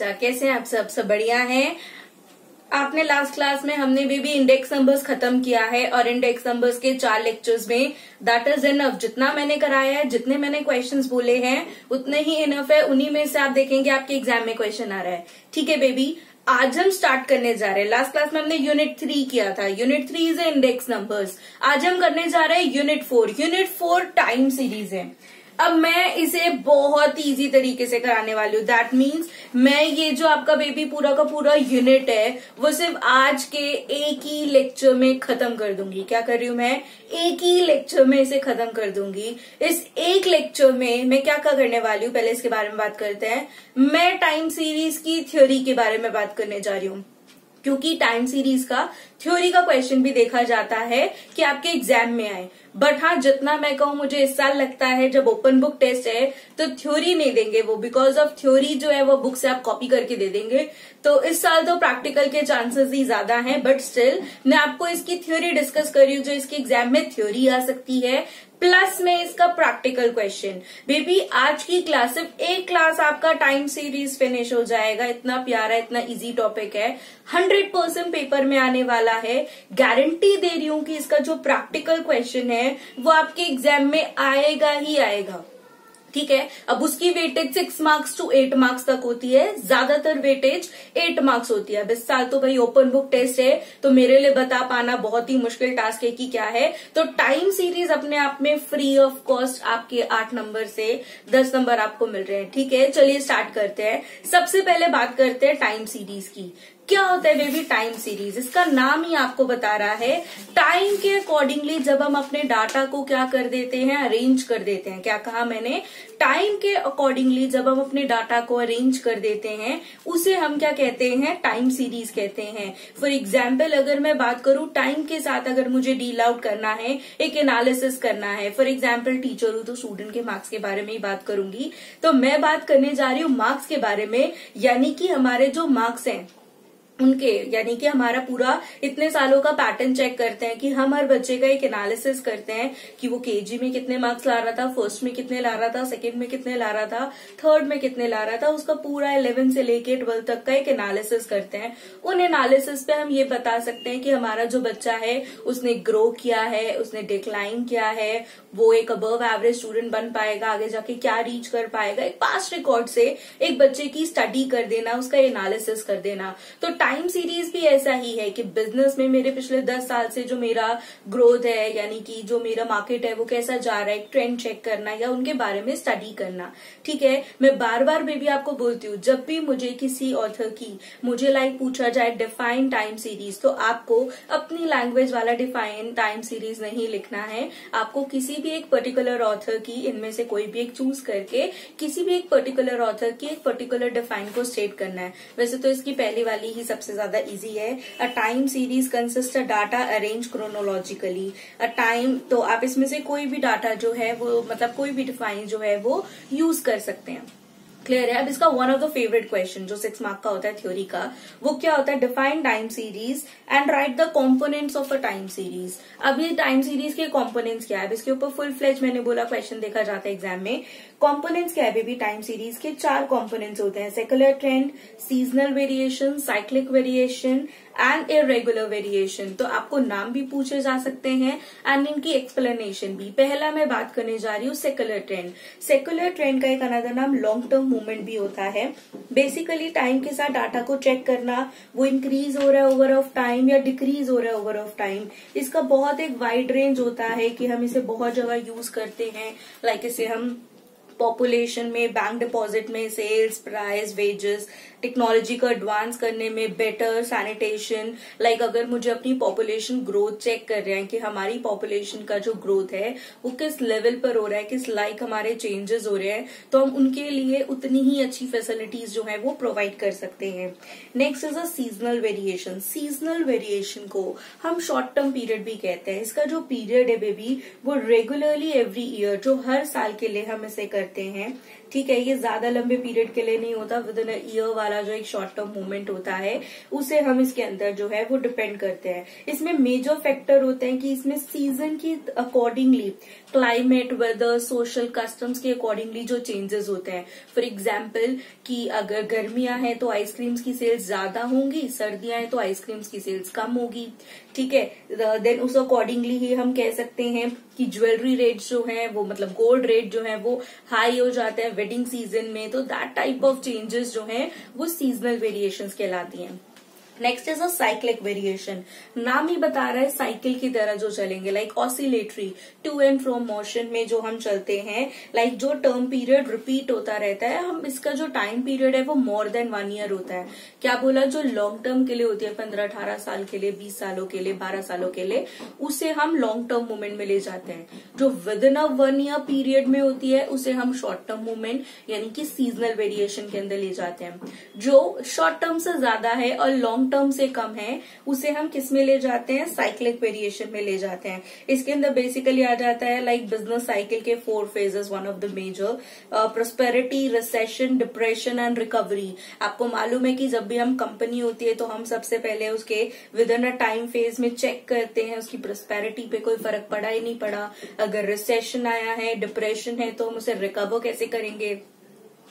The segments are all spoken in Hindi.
बच्चा, कैसे हैं आप सब बढ़िया हैं। आपने लास्ट क्लास में हमने बेबी इंडेक्स नंबर्स खत्म किया है और इंडेक्स नंबर्स के 4 लेक्चर्स में दैट इज इनफ। जितना मैंने कराया है, जितने मैंने क्वेश्चंस बोले हैं उतने ही इनफ है। उन्हीं में से आप देखेंगे आपके एग्जाम में क्वेश्चन आ रहा है। ठीक है बेबी, आज हम स्टार्ट करने जा रहे हैं। लास्ट क्लास में हमने यूनिट 3 किया था। Unit 3 is index numbers. आज हम करने जा रहे हैं यूनिट 4। यूनिट 4 टाइम सीरीज है। अब मैं इसे बहुत इजी तरीके से कराने वाली हूँ। दैट मीन्स मैं ये जो आपका बेबी पूरा का पूरा यूनिट है वो सिर्फ आज के एक ही लेक्चर में खत्म कर दूंगी। क्या कर रही हूँ मैं? एक ही लेक्चर में इसे खत्म कर दूंगी। इस एक लेक्चर में मैं क्या क्या करने वाली हूँ, पहले इसके बारे में बात करते हैं। मैं टाइम सीरीज की थ्योरी के बारे में बात करने जा रही हूँ, क्योंकि टाइम सीरीज का थ्योरी का क्वेश्चन भी देखा जाता है कि आपके एग्जाम में आए। बट हाँ, जितना मैं कहूँ, मुझे इस साल लगता है जब ओपन बुक टेस्ट है तो थ्योरी नहीं देंगे वो, बिकॉज ऑफ थ्योरी जो है वो बुक से आप कॉपी करके दे देंगे। तो इस साल तो प्रैक्टिकल के चांसेस ही ज्यादा हैं, बट स्टिल मैं आपको इसकी थ्योरी डिस्कस कर रही हूँ, जो इसके एग्जाम में थ्योरी आ सकती है प्लस में इसका प्रैक्टिकल क्वेश्चन। बेबी आज की क्लास, सिर्फ एक क्लास आपका टाइम सीरीज फिनिश हो जाएगा। इतना प्यारा, इतना इजी टॉपिक है, 100% पेपर में आने वाला है। गारंटी दे रही हूँ कि इसका जो प्रैक्टिकल क्वेश्चन है वो आपके एग्जाम में आएगा ही आएगा। ठीक है, अब उसकी वेटेज 6 मार्क्स टू 8 मार्क्स तक होती है। ज्यादातर वेटेज 8 मार्क्स होती है। अब इस साल तो भाई ओपन बुक टेस्ट है, तो मेरे लिए बता पाना बहुत ही मुश्किल टास्क है कि क्या है। तो टाइम सीरीज अपने आप में फ्री ऑफ कॉस्ट आपके 8 नंबर से 10 नंबर आपको मिल रहे हैं। ठीक है, चलिए स्टार्ट करते हैं। सबसे पहले बात करते हैं टाइम सीरीज की। क्या होता है बेबी टाइम सीरीज? इसका नाम ही आपको बता रहा है, टाइम के अकॉर्डिंगली जब हम अपने डाटा को क्या कर देते हैं, अरेंज कर देते हैं। क्या कहा मैंने? टाइम के अकॉर्डिंगली जब हम अपने डाटा को अरेंज कर देते हैं उसे हम क्या कहते हैं? टाइम सीरीज कहते हैं। फॉर एग्जाम्पल अगर मैं बात करूं, टाइम के साथ अगर मुझे डील आउट करना है, एक एनालिसिस करना है। फॉर एग्जाम्पल टीचर हूं तो स्टूडेंट के मार्क्स के बारे में ही बात करूंगी, तो मैं बात करने जा रही हूँ मार्क्स के बारे में। यानी कि हमारे जो मार्क्स हैं उनके, यानी कि हमारा पूरा इतने सालों का पैटर्न चेक करते हैं कि हम हर बच्चे का एक एनालिसिस करते हैं कि वो केजी में कितने मार्क्स ला रहा था, फर्स्ट में कितने ला रहा था, सेकंड में कितने ला रहा था, थर्ड में कितने ला रहा था। उसका पूरा 11 से लेके 12 तक का एक एनालिसिस करते हैं। उन एनालिसिस पे हम ये बता सकते हैं कि हमारा जो बच्चा है उसने ग्रो किया है, उसने डिक्लाइन किया है, वो एक अबव एवरेज स्टूडेंट बन पाएगा, आगे जाके क्या रीच कर पाएगा। एक पास्ट रिकॉर्ड से एक बच्चे की स्टडी कर देना, उसका एनालिसिस कर देना। तो टाइम सीरीज भी ऐसा ही है कि बिजनेस में मेरे पिछले 10 साल से जो मेरा ग्रोथ है, यानी कि जो मेरा मार्केट है वो कैसा जा रहा है, एक ट्रेंड चेक करना या उनके बारे में स्टडी करना। ठीक है, मैं बार बार बेबी आपको बोलती हूँ, जब भी मुझे किसी ऑथर की मुझे पूछा जाए डिफाइन टाइम सीरीज, तो आपको अपनी लैंग्वेज वाला डिफाइन टाइम सीरीज नहीं लिखना है। आपको किसी भी एक पर्टिकुलर ऑथर की, इनमें से कोई भी एक चूज करके किसी भी एक पर्टिकुलर ऑथर की एक पर्टिकुलर डिफाइन को स्टेट करना है। वैसे तो इसकी पहली वाली ही सबसे ज्यादा इजी है। A time series consist a data arrange chronologically. A time, तो आप इसमें से कोई भी डाटा जो है वो, मतलब कोई भी डिफाइन जो है वो यूज कर सकते हैं। क्लियर है? अब इसका one of the favourite question जो 6 मार्क का होता है थ्योरी का, वो क्या होता है? Define time series and right the components of a time series. अब ये टाइम सीरीज के कंपोनेंट्स क्या है? अब इसके ऊपर फुल फ्लेज मैंने बोला क्वेश्चन देखा जाता है एग्जाम में। कंपोनेंट्स क्या है बेबी? टाइम सीरीज के 4 कंपोनेंट्स होते हैं, secular trend, seasonal variation, cyclic variation and irregular variation. तो आपको नाम भी पूछे जा सकते हैं एंड इनकी एक्सप्लेनेशन भी। पहला मैं बात करने जा रही हूँ सेकुलर ट्रेंड। सेकुलर ट्रेंड का एक अनदर नाम लॉन्ग टर्म मूवमेंट भी होता है। बेसिकली टाइम के साथ डाटा को चेक करना, वो इंक्रीज हो रहा है ओवर ऑफ टाइम या डिक्रीज हो रहा है ओवर ऑफ टाइम। इसका बहुत एक वाइड रेंज होता है कि हम इसे बहुत जगह यूज करते हैं। लाइक इसे हम पॉपुलेशन में, बैंक डिपॉजिट में, सेल्स प्राइस, वेजेस, टेक्नोलॉजी को एडवांस करने में, बेटर सैनिटेशन। लाइक अगर मुझे अपनी पॉपुलेशन ग्रोथ चेक कर रहे हैं कि हमारी पॉपुलेशन का जो ग्रोथ है वो किस लेवल पर हो रहा है, किस लाइक हमारे चेंजेस हो रहे हैं, तो हम उनके लिए उतनी ही अच्छी फैसिलिटीज जो है वो प्रोवाइड कर सकते हैं। Next is a seasonal variation. Seasonal variation को हम शॉर्ट टर्म पीरियड भी कहते हैं। इसका जो पीरियड है बेबी वो रेगुलरली एवरी ईयर, जो हर साल के लिए हम इसे करते हैं। ठीक है, ये ज्यादा लंबे पीरियड के लिए नहीं होता, विद इन ईयर वाला जो एक शॉर्ट टर्म मूवमेंट होता है उसे हम इसके अंदर जो है वो डिपेंड करते हैं। इसमें मेजर फैक्टर होते हैं कि इसमें सीजन की accordingly, climate, weather, social customs के अकॉर्डिंगली जो चेंजेस होते हैं। फॉर एग्जाम्पल कि अगर गर्मियां हैं तो आइसक्रीम्स की सेल्स ज्यादा होंगी, सर्दियां हैं तो आइसक्रीम्स की सेल्स कम होगी। ठीक है, देन उस अकॉर्डिंगली ही हम कह सकते हैं कि ज्वेलरी रेट जो है वो, मतलब गोल्ड रेट जो है वो हाई हो जाते हैं वेडिंग सीजन में। तो दैट टाइप ऑफ चेंजेस जो है वो सीजनल वेरिएशंस कहलाती हैं। Next is a cyclic variation. नाम ही बता रहा है साइकिल की तरह जो चलेंगे, like oscillatory, to and from motion में जो हम चलते हैं, लाइक जो टर्म पीरियड रिपीट होता रहता है, हम इसका जो टाइम पीरियड है वो मोर देन 1 ईयर होता है। क्या बोला, जो लॉन्ग टर्म के लिए होती है 15-18 साल के लिए, 20 सालों के लिए, 12 सालों के लिए, उसे हम लॉन्ग टर्म मूवमेंट में ले जाते हैं। जो with in a 1 year period में होती है उसे हम शॉर्ट टर्म मूवमेंट यानी कि सीजनल वेरिएशन के अंदर ले जाते हैं। जो शॉर्ट टर्म से ज्यादा है और लॉन्ग टर्म से कम है उसे हम किस में ले जाते हैं, साइक्लिक वेरिएशन में ले जाते हैं। इसके अंदर बेसिकली आ जाता है लाइक बिजनेस साइकिल के 4 phases, one of the major, prosperity, recession, depression and recovery. आपको मालूम है कि जब भी हम कंपनी होती है तो हम सबसे पहले उसके with in a time phase में चेक करते हैं उसकी प्रोस्पेरिटी पे कोई फर्क पड़ा ही नहीं पड़ा। अगर रिसेशन आया है, डिप्रेशन है, तो हम उसे रिकवर कैसे करेंगे।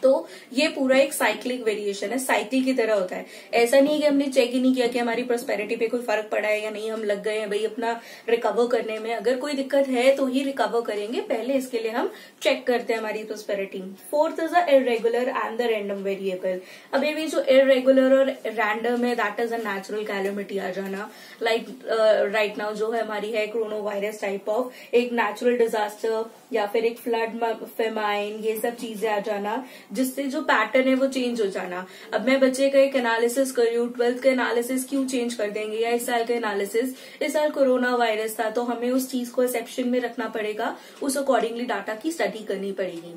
तो ये पूरा एक साइक्लिक वेरिएशन है, साइकिल की तरह होता है। ऐसा नहीं है कि हमने चेक ही नहीं किया कि हमारी प्रोस्पेरिटी पे कोई फर्क पड़ा है या नहीं, हम लग गए हैं भाई अपना रिकवर करने में। अगर कोई दिक्कत है तो ही रिकवर करेंगे, पहले इसके लिए हम चेक करते हैं हमारी prosperity. Fourth is the irregular and the random variable. अब ये जो इर्रेगुलर और रैंडम है that is a natural calamity आ जाना, लाइक राइट नाउ जो है हमारी है कोरोना वायरस टाइप ऑफ एक नेचुरल डिजास्टर या फिर एक फ्लड, फेमाइन, ये सब चीजें आ जाना जिससे जो पैटर्न है वो चेंज हो जाना। अब मैं बच्चे का एक एनालिसिस कर रही हूँ, 12th का एनालिसिस क्यों चेंज कर देंगे, या इस साल का एनालिसिस, इस साल कोरोना वायरस था तो हमें उस चीज को एक्सेप्शन में रखना पड़ेगा, उस अकॉर्डिंगली डाटा की स्टडी करनी पड़ेगी।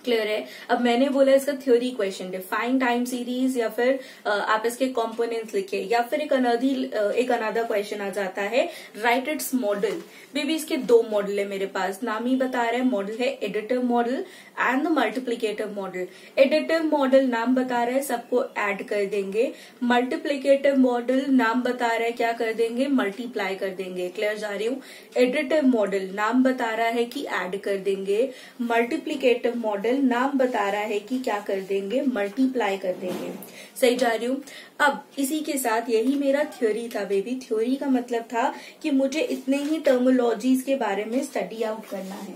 क्लियर है। अब मैंने बोला इसका theory question, define time series, या फिर आप इसके कंपोनेंट्स लिखे, या फिर एक अनदर क्वेश्चन आ जाता है राइट इट्स मॉडल। बेबी इसके 2 मॉडल है मेरे पास, नाम ही बता रहा है, मॉडल है additive model and the multiplicative model. Additive model नाम बता रहा है सबको ऐड कर देंगे, मल्टीप्लीकेटिव मॉडल नाम बता रहा है क्या कर देंगे, मल्टीप्लाई कर देंगे। क्लियर जा रही हूँ। एडिटिव मॉडल नाम बता रहा है कि ऐड कर देंगे, मल्टीप्लीकेटिव मॉडल नाम बता रहा है कि क्या कर देंगे, मल्टीप्लाई कर देंगे। सही जा रही हूँ। अब इसी के साथ यही मेरा थ्योरी था बेबी। थ्योरी का मतलब था कि मुझे इतने ही टर्मिनोलॉजीज के बारे में स्टडी आउट करना है।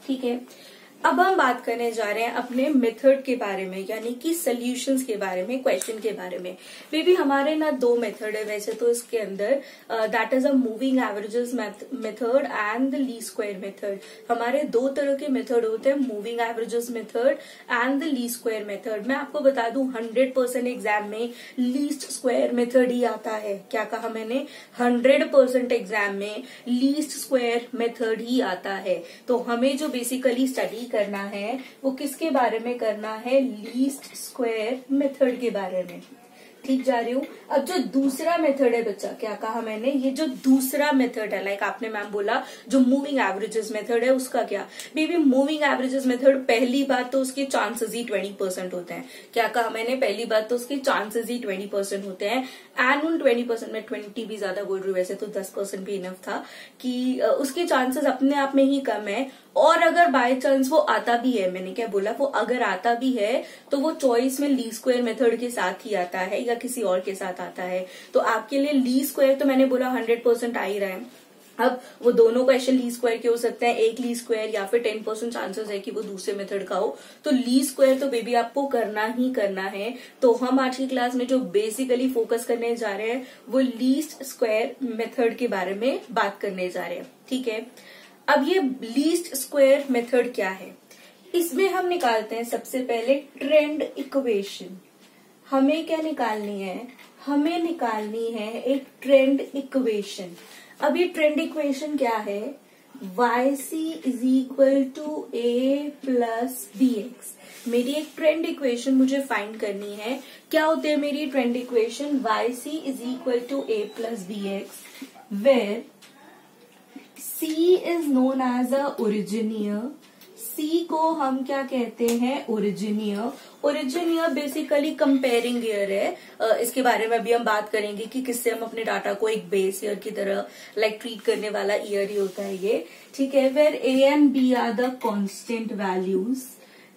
ठीक है, अब हम बात करने जा रहे हैं अपने मेथड के बारे में, यानी कि सॉल्यूशंस के बारे में, क्वेश्चन के बारे में। बेबी हमारे ना 2 मेथड है वैसे तो इसके अंदर, that is a moving averages method and the least square method. हमारे 2 तरह के मेथड होते हैं, moving averages method and the least square method. मैं आपको बता दूं 100% एग्जाम में लीस्ट स्क्वायर मेथड ही आता है। क्या कहा मैंने, 100% एग्जाम में लीस्ट स्क्वायर मेथड ही आता है। तो हमें जो बेसिकली स्टडी करना है वो किसके बारे में करना है, लीस्ट स्क्वायर मेथड के बारे में। ठीक जा रही हूँ। अब जो दूसरा मेथड है बच्चा, क्या कहा मैंने, ये जो दूसरा मेथड है, लाइक आपने मैम बोला जो मूविंग एवरेजेस मेथड है उसका क्या। बेबी मूविंग एवरेजेस मेथड, पहली बात तो उसके चांसेस ही 20% होते हैं। क्या कहा मैंने, पहली बात तो उसके चांसेस ही 20% होते हैं। एंड उन 20% में 20 भी ज्यादा बोल रही हूँ, वैसे तो 10% भी इनफ था, कि उसके चांसेस अपने आप में ही कम है। और अगर बाय चांस वो आता भी है, मैंने क्या बोला, वो अगर आता भी है तो वो चॉइस में लीस्ट स्क्वायर मेथड के साथ ही आता है या किसी और के साथ आता है। तो आपके लिए लीस्ट स्क्वायर तो मैंने बोला 100% आ ही रहा है। अब वो दोनों क्वेश्चन लीस्ट स्क्वायर के हो सकते हैं, एक लीस्ट स्क्वायर या फिर 10% चांसेस है कि वो दूसरे मेथड का हो। तो लीस्ट स्क्वायर तो बेबी आपको करना ही करना है। तो हम आज की क्लास में जो बेसिकली फोकस करने जा रहे हैं वो लीस्ट स्क्वायर मेथड के बारे में बात करने जा रहे हैं। ठीक है, अब ये लीस्ट स्क्वायर मेथड क्या है, इसमें हम निकालते हैं सबसे पहले ट्रेंड इक्वेशन। हमें क्या निकालनी है, हमें निकालनी है एक ट्रेंड इक्वेशन। अब ये ट्रेंड इक्वेशन क्या है, yc is equal to a plus bx। मेरी एक ट्रेंड इक्वेशन मुझे फाइंड करनी है। क्या होती है मेरी trend equation, yc is equal to a plus bx, where C is known as a originier, C को हम क्या कहते हैं, origin year. Origin year basically comparing year है। इसके बारे में भी हम बात करेंगे कि किससे हम अपने डाटा को एक बेस ईयर की तरह ट्रीट करने वाला ईयर ही होता है ये, ठीक है। Where A and B are the constant values,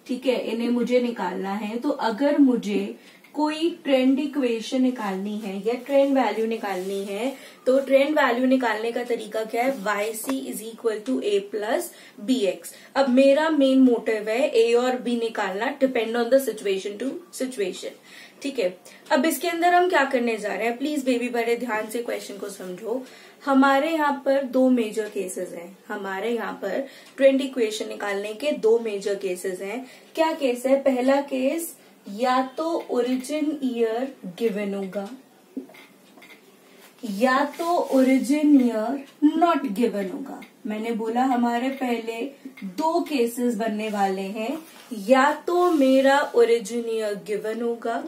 ठीक है, इन्हें मुझे निकालना है। तो अगर मुझे कोई ट्रेंड इक्वेशन निकालनी है या ट्रेंड वैल्यू निकालनी है, तो ट्रेंड वैल्यू निकालने का तरीका क्या है, YC is equal to A plus BX। अब मेरा मेन मोटिव है A और B निकालना, depend on the situation to situation, ठीक है। अब इसके अंदर हम क्या करने जा रहे हैं, प्लीज बेबी बड़े ध्यान से क्वेश्चन को समझो। हमारे यहाँ पर दो मेजर केसेस हैं। हमारे यहाँ पर ट्रेंड इक्वेशन निकालने के दो मेजर केसेस हैं। क्या केस है, पहला केस या तो ओरिजिन ईयर गिवन होगा या तो ओरिजिन ईयर नॉट गिवन होगा। मैंने बोला हमारे पहले दो केसेस बनने वाले हैं, या तो मेरा ओरिजिन ईयर गिवन होगा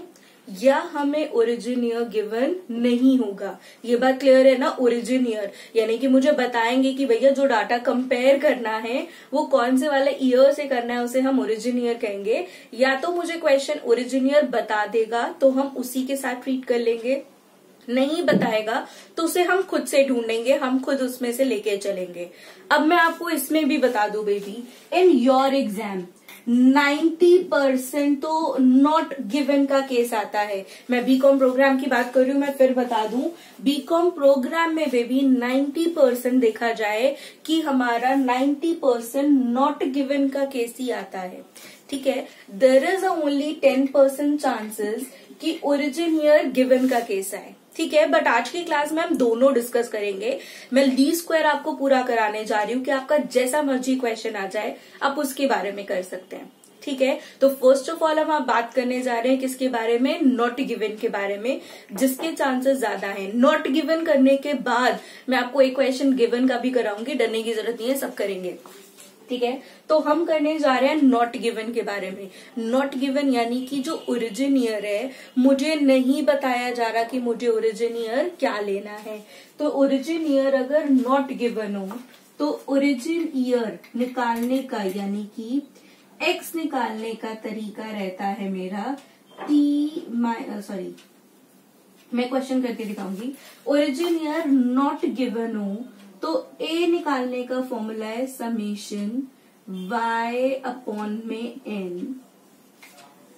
या हमें ओरिजिन ईयर गिवन नहीं होगा। ये बात क्लियर है ना। ओरिजिन ईयर यानी कि मुझे बताएंगे कि भैया जो डाटा कंपेयर करना है वो कौन से वाले ईयर से करना है, उसे हम ओरिजिन ईयर कहेंगे। या तो मुझे क्वेश्चन ओरिजिन ईयर बता देगा तो हम उसी के साथ ट्रीट कर लेंगे, नहीं बताएगा तो उसे हम खुद से ढूंढेंगे, हम खुद उसमें से लेके चलेंगे। अब मैं आपको इसमें भी बता दूं बेबी, इन योर एग्जाम 90% तो नॉट गिवन का केस आता है। मैं बीकॉम प्रोग्राम की बात कर रही हूं, मैं फिर बता दूं, बीकॉम प्रोग्राम में बेबी 90% देखा जाए कि हमारा 90% नॉट गिवन का केस ही आता है, ठीक है। देयर इज ओनली 10% चांसेस कि ओरिजिन ईयर गिवन का केस आए, ठीक है। बट आज की क्लास में हम दोनों डिस्कस करेंगे। मैं ली स्क्वायर आपको पूरा कराने जा रही हूँ कि आपका जैसा मर्जी क्वेश्चन आ जाए आप उसके बारे में कर सकते हैं, ठीक है। तो फर्स्ट ऑफ ऑल हम आप बात करने जा रहे हैं किसके बारे में, नॉट गिवन के बारे में, जिसके चांसेस ज्यादा हैं। नॉट गिवन करने के बाद मैं आपको एक क्वेश्चन गिवन का भी कराऊंगी, डरने की जरूरत नहीं है, सब करेंगे, ठीक है। तो हम करने जा रहे हैं नॉट गिवन के बारे में। नॉट गिवन यानी कि जो ओरिजिन ईयर है, मुझे नहीं बताया जा रहा कि मुझे ओरिजिन ईयर क्या लेना है। तो ओरिजिन ईयर अगर नॉट गिवन हो तो ओरिजिन ईयर निकालने का यानी कि एक्स निकालने का तरीका रहता है मेरा मैं क्वेश्चन करके दिखाऊंगी। ओरिजिन ईयर नॉट गिवन हो तो ए निकालने का फॉर्मूला है समेशन y अपॉन में n,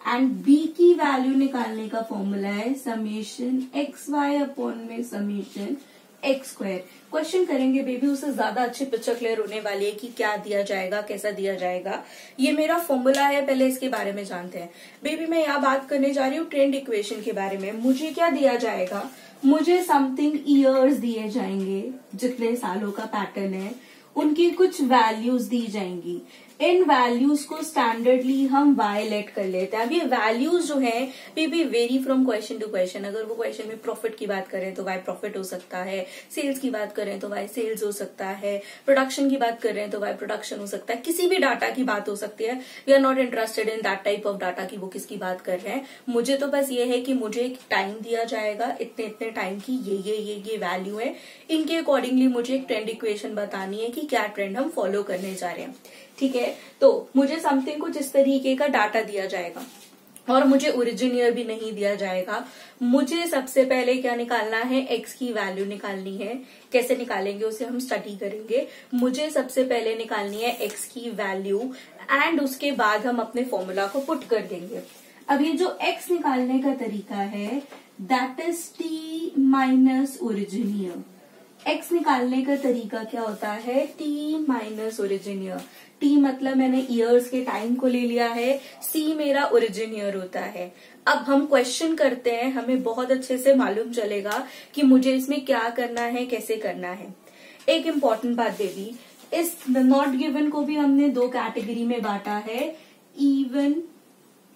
एंड बी की वैल्यू निकालने का फॉर्मूला है समेशन xy अपॉन में समेशन x स्क्वायर। क्वेश्चन करेंगे बेबी, उससे ज्यादा अच्छी पिक्चर क्लियर होने वाली है कि क्या दिया जाएगा, कैसा दिया जाएगा। ये मेरा फॉर्मूला है, पहले इसके बारे में जानते हैं बेबी। मैं यहाँ बात करने जा रही हूँ ट्रेंड इक्वेशन के बारे में। मुझे क्या दिया जाएगा, मुझे समथिंग ईयर्स दिए जाएंगे, जितने सालों का पैटर्न है उनकी कुछ वैल्यूज दी जाएंगी। इन वैल्यूज को स्टैंडर्डली हम वाई लेट कर लेते हैं। अब ये वैल्यूज जो है be vary from question to question. अगर वो क्वेश्चन में प्रॉफिट की बात करें तो वाई प्रॉफिट हो सकता है, सेल्स की बात करें तो वाई सेल्स हो सकता है, प्रोडक्शन की बात करें तो वाई प्रोडक्शन हो सकता है, किसी भी डाटा की बात हो सकती है। We are not interested in that type of data की वो किसकी बात कर रहे हैं। मुझे तो बस ये है कि मुझे एक टाइम दिया जाएगा, इतने इतने टाइम की ये वैल्यू है, इनके अकॉर्डिंगली मुझे एक ट्रेंड इक्वेशन बतानी है कि क्या ट्रेंड हम फॉलो करने जा रहे हैं, ठीक है। तो मुझे समथिंग कुछ इस तरीके का डाटा दिया जाएगा और मुझे ओरिजिन ईयर भी नहीं दिया जाएगा। मुझे सबसे पहले क्या निकालना है, एक्स की वैल्यू निकालनी है। कैसे निकालेंगे उसे हम स्टडी करेंगे। मुझे सबसे पहले निकालनी है एक्स की वैल्यू एंड उसके बाद हम अपने फॉर्मूला को पुट कर देंगे। अब ये जो एक्स निकालने का तरीका है that is T minus origin year. X निकालने का तरीका क्या होता है, T minus origin year. T मतलब मैंने ईयर्स के टाइम को ले लिया है, सी मेरा ओरिजिन ईयर होता है। अब हम क्वेश्चन करते हैं, हमें बहुत अच्छे से मालूम चलेगा कि मुझे इसमें क्या करना है, कैसे करना है। एक इम्पॉर्टेंट बात बेबी, इस नॉट गिवन को भी हमने दो कैटेगरी में बांटा है, इवन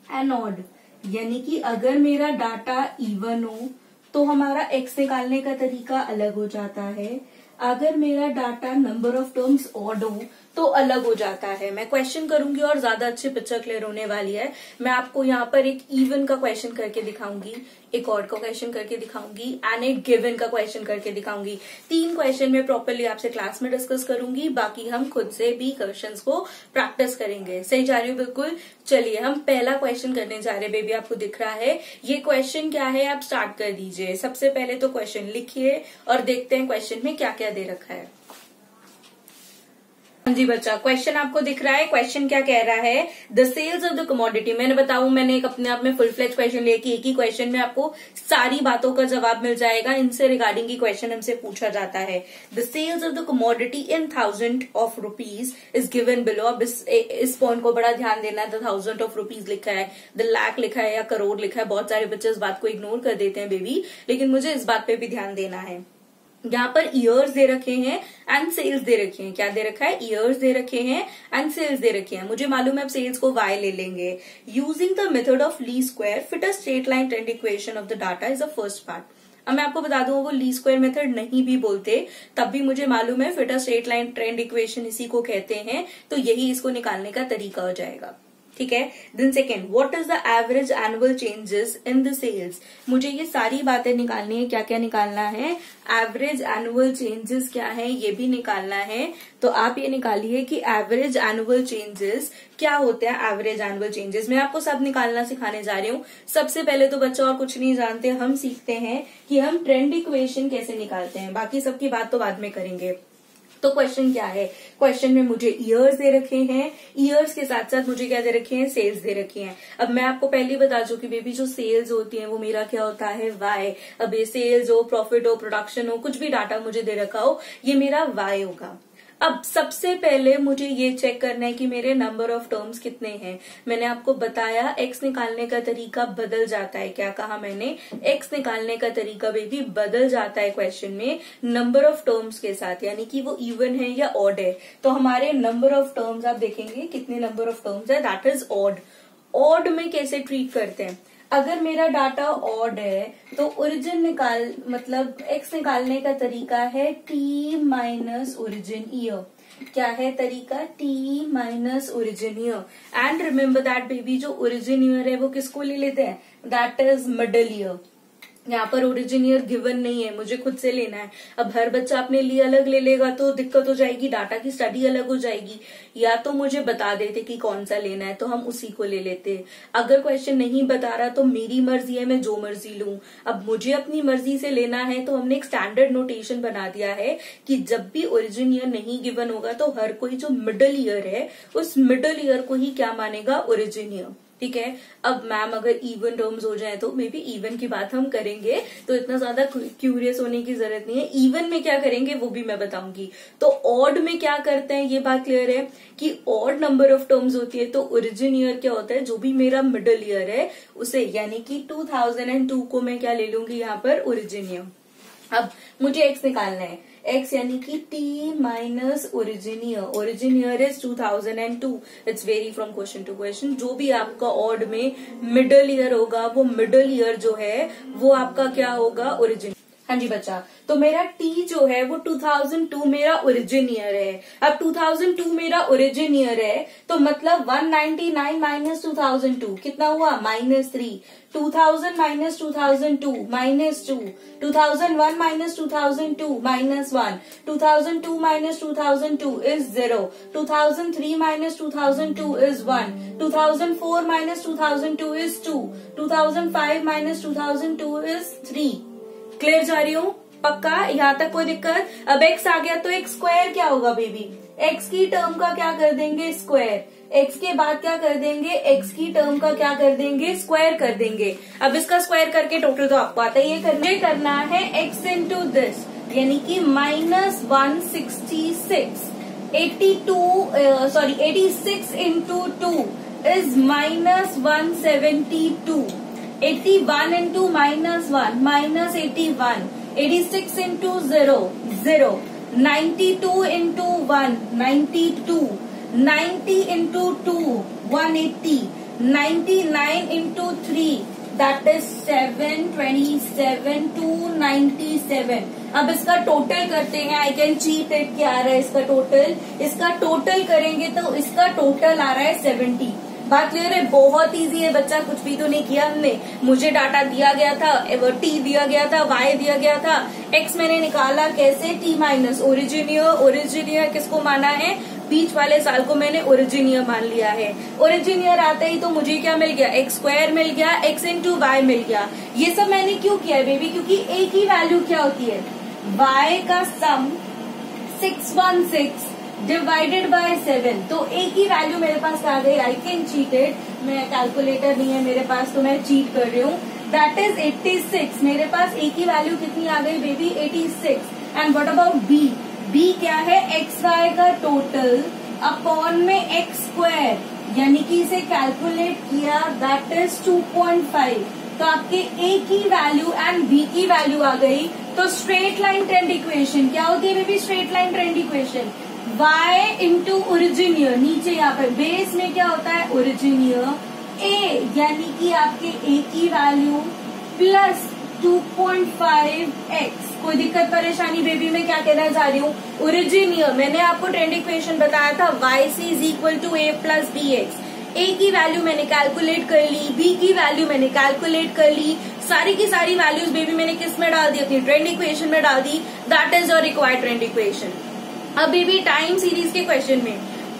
एंड ऑड। यानी कि अगर मेरा डाटा इवन हो तो हमारा एक्स निकालने का तरीका अलग हो जाता है। अगर मेरा data number of terms odd हो तो अलग हो जाता है। मैं क्वेश्चन करूंगी और ज्यादा अच्छी पिक्चर क्लियर होने वाली है। मैं आपको यहाँ पर एक इवन का क्वेश्चन करके दिखाऊंगी, एक ऑड का क्वेश्चन करके दिखाऊंगी एंड एक गिवन का क्वेश्चन करके दिखाऊंगी। 3 क्वेश्चन में प्रॉपरली आपसे क्लास में डिस्कस करूंगी, बाकी हम खुद से भी क्वेश्चंस को प्रैक्टिस करेंगे। सही जा रही हूँ बिल्कुल। चलिए हम पहला क्वेश्चन करने जा रहे हैं। बेबी आपको दिख रहा है ये क्वेश्चन क्या है, आप स्टार्ट कर दीजिए। सबसे पहले तो क्वेश्चन लिखिए और देखते हैं क्वेश्चन में क्या क्या दे रखा है। जी बच्चा, क्वेश्चन आपको दिख रहा है। क्वेश्चन क्या कह रहा है, the sales of the commodity. मैंने एक अपने आप में फुल फ्लेज क्वेश्चन लिया कि एक ही क्वेश्चन में आपको सारी बातों का जवाब मिल जाएगा। इनसे रिगार्डिंग ही क्वेश्चन हमसे पूछा जाता है। The sales of the commodity in 1000 of rupees is given below. अब इस पॉइंट को बड़ा ध्यान देना है। द 1000 ऑफ रुपीज लिखा है, द लाख लिखा है या करोड़ लिखा है। बहुत सारे बच्चे इस बात को इग्नोर कर देते हैं बेबी, लेकिन मुझे इस बात पे भी ध्यान देना है। यहाँ पर ईयर्स दे रखे हैं एंड सेल्स दे रखे हैं। क्या दे रखा है, ईयर्स दे रखे हैं एंड सेल्स दे रखे हैं। मुझे मालूम है अब सेल्स को y ले लेंगे। यूजिंग द मेथड ऑफ ली square fit a straight line trend equation of the data is the first part. अब मैं आपको बता दूं वो ली स्क्वायर मेथड नहीं भी बोलते तब भी मुझे मालूम है fit a straight line trend equation इसी को कहते हैं, तो यही इसको निकालने का तरीका हो जाएगा। ठीक है। Then second, what is the average annual changes in the sales. मुझे ये सारी बातें निकालनी है। क्या क्या निकालना है, एवरेज एनुअल चेंजेस क्या है ये भी निकालना है। तो आप ये निकालिए कि एवरेज एनुअल चेंजेस क्या होते हैं। एवरेज एनुअल चेंजेस मैं आपको सब निकालना सिखाने जा रही हूँ। सबसे पहले तो बच्चा और कुछ नहीं जानते, हम सीखते हैं कि हम ट्रेंड इक्वेशन कैसे निकालते हैं। बाकी सबकी बात तो बाद में करेंगे। तो क्वेश्चन क्या है, क्वेश्चन में मुझे ईयर्स दे रखे हैं, ईयर्स के साथ साथ मुझे क्या दे रखे हैं, सेल्स दे रखी हैं। अब मैं आपको पहले बता दूं कि बेबी जो सेल्स होती हैं वो मेरा क्या होता है, वाई। अब ये सेल्स हो, प्रॉफिट हो, प्रोडक्शन हो, कुछ भी डाटा मुझे दे रखा हो, ये मेरा वाई होगा। अब सबसे पहले मुझे ये चेक करना है कि मेरे नंबर ऑफ टर्म्स कितने हैं। मैंने आपको बताया एक्स निकालने का तरीका बदल जाता है। क्या कहा मैंने, एक्स निकालने का तरीका बेबी बदल जाता है क्वेश्चन में नंबर ऑफ टर्म्स के साथ, यानी कि वो इवन है या ऑड है। तो हमारे नंबर ऑफ टर्म्स आप देखेंगे कितने नंबर ऑफ टर्म्स है, दैट इज ऑड। ऑड में कैसे ट्रीट करते हैं, अगर मेरा डाटा ऑड है तो ओरिजिन मतलब एक्स निकालने का तरीका है टी माइनस ओरिजिन ईयर। क्या है तरीका, T minus origin year. And remember that baby जो ओरिजिन ईयर है वो किसको ले लेते हैं, दैट इज मिडल ईयर। यहाँ पर ओरिजिन ईयर गिवन नहीं है, मुझे खुद से लेना है। अब हर बच्चा अपने लिए अलग ले लेगा तो दिक्कत हो जाएगी, डाटा की स्टडी अलग हो जाएगी। या तो मुझे बता देते कि कौन सा लेना है तो हम उसी को ले लेते। अगर क्वेश्चन नहीं बता रहा तो मेरी मर्जी है, मैं जो मर्जी लूं। अब मुझे अपनी मर्जी से लेना है तो हमने एक स्टैंडर्ड नोटेशन बना दिया है कि जब भी ओरिजिन ईयर नहीं गिवन होगा तो हर कोई जो मिडल ईयर है उस मिडल ईयर को ही क्या मानेगा, ओरिजिन ईयर। ठीक है। अब मैम अगर इवन टर्म्स हो जाए तो मे बी इवन की बात हम करेंगे, तो इतना ज्यादा क्यूरियस होने की जरूरत नहीं है। इवन में क्या करेंगे वो भी मैं बताऊंगी। तो ऑड में क्या करते हैं ये बात क्लियर है कि ऑड नंबर ऑफ टर्म्स होती है तो ओरिजिन ईयर क्या होता है, जो भी मेरा मिडल ईयर है उसे, यानी कि 2002 को मैं क्या ले लूंगी यहाँ पर, ओरिजिन ईयर। अब मुझे एक्स निकालना है, एक्स यानी कि T minus origin year. Origin year is 2002। It's vary from question to question. जो भी आपका ऑड में मिडल ईयर होगा वो मिडल ईयर जो है वो आपका क्या होगा, ओरिजिन। हाँ जी बच्चा, तो मेरा टी जो है वो 2002 मेरा ओरिजिन ईयर है। अब 2002 मेरा ओरिजिन ईयर है तो मतलब 199 माइनस 2002 कितना हुआ, -3। 2000 minus 2002 -2। 2001 minus 2002 -1। 2002 minus 2002 is 0। 2003 minus 2002 is 1। 2004 minus 2002 is 2। 2005 minus 2002 is 3। Clear जा रही हूँ, पक्का, यहाँ तक कोई दिक्कत। अब एक्स आ गया तो एक्स स्क्वायर क्या होगा बेबी, एक्स की टर्म का क्या कर देंगे, स्क्वायर। एक्स के बाद क्या कर देंगे, एक्स की टर्म का क्या कर देंगे, स्क्वायर कर देंगे। अब इसका स्क्वायर करके टोटल तो आपको आता है, ये करना है एक्स इंटू दिस, यानी कि -166। 86 into 2 is -172। 81 into -1 -81। 86 into 0 0। 92 into 1 92। 90 into 2 180। 99 into 3 that is 727 297। अब इसका टोटल करते हैं, आई कैन चीट इट, क्या आ रहा है इसका टोटल, इसका टोटल करेंगे तो इसका टोटल आ रहा है 70। बात क्लियर है, बहुत इजी है बच्चा, कुछ भी तो नहीं किया हमने। मुझे डाटा दिया गया था, टी दिया गया था, वाई दिया गया था, एक्स मैंने निकाला कैसे, T minus origin year. Origin year किसको माना है, बीच वाले साल को मैंने ओरिजिन ईयर मान लिया है। ओरिजिन ईयर आते ही तो मुझे क्या मिल गया, एक्स स्क्वायर मिल गया, एक्स इंटू वाई मिल गया। ये सब मैंने क्यों किया है बेबी, क्योंकि एक ही वैल्यू क्या होती है, वाई का सम 616 डिवाइडेड बाय 7। तो एक ही वैल्यू मेरे पास आ गई, आई कैन चीट इट, मैं कैलकुलेटर नहीं है मेरे पास तो मैं चीट कर रही हूँ, दैट इज 86। मेरे पास एक ही वैल्यू कितनी आ गई baby, 86। And what about B, B क्या है, एक्स वाई का टोटल अपॉन में एक्स स्क्वायर, यानी कि इसे कैलकुलेट किया, दैट इज 2.5। तो आपके ए की वैल्यू एंड बी की वैल्यू आ गई। तो स्ट्रेट लाइन ट्रेंड इक्वेशन क्या होती है baby, straight line trend equation y into origin year, नीचे यहाँ पर बेस में क्या होता है ओरिजिन ईयर, ए यानी कि आपके ए की वैल्यू प्लस 2.5x। कोई दिक्कत परेशानी बेबी, मैं क्या कहना चाह रही हूँ, ओरिजिन ईयर मैंने आपको ट्रेंड इक्वेशन बताया था, yc is equal to a plus B X. A की वैल्यू मैंने कैलकुलेट कर ली, बी की वैल्यू मैंने कैलकुलेट कर ली, सारी की सारी वैल्यूज बेबी मैंने किस में डाल दी, अपनी ट्रेंड इक्वेशन में डाल दी, that is your required trend equation. अब बेबी टाइम सीरीज के क्वेश्चन में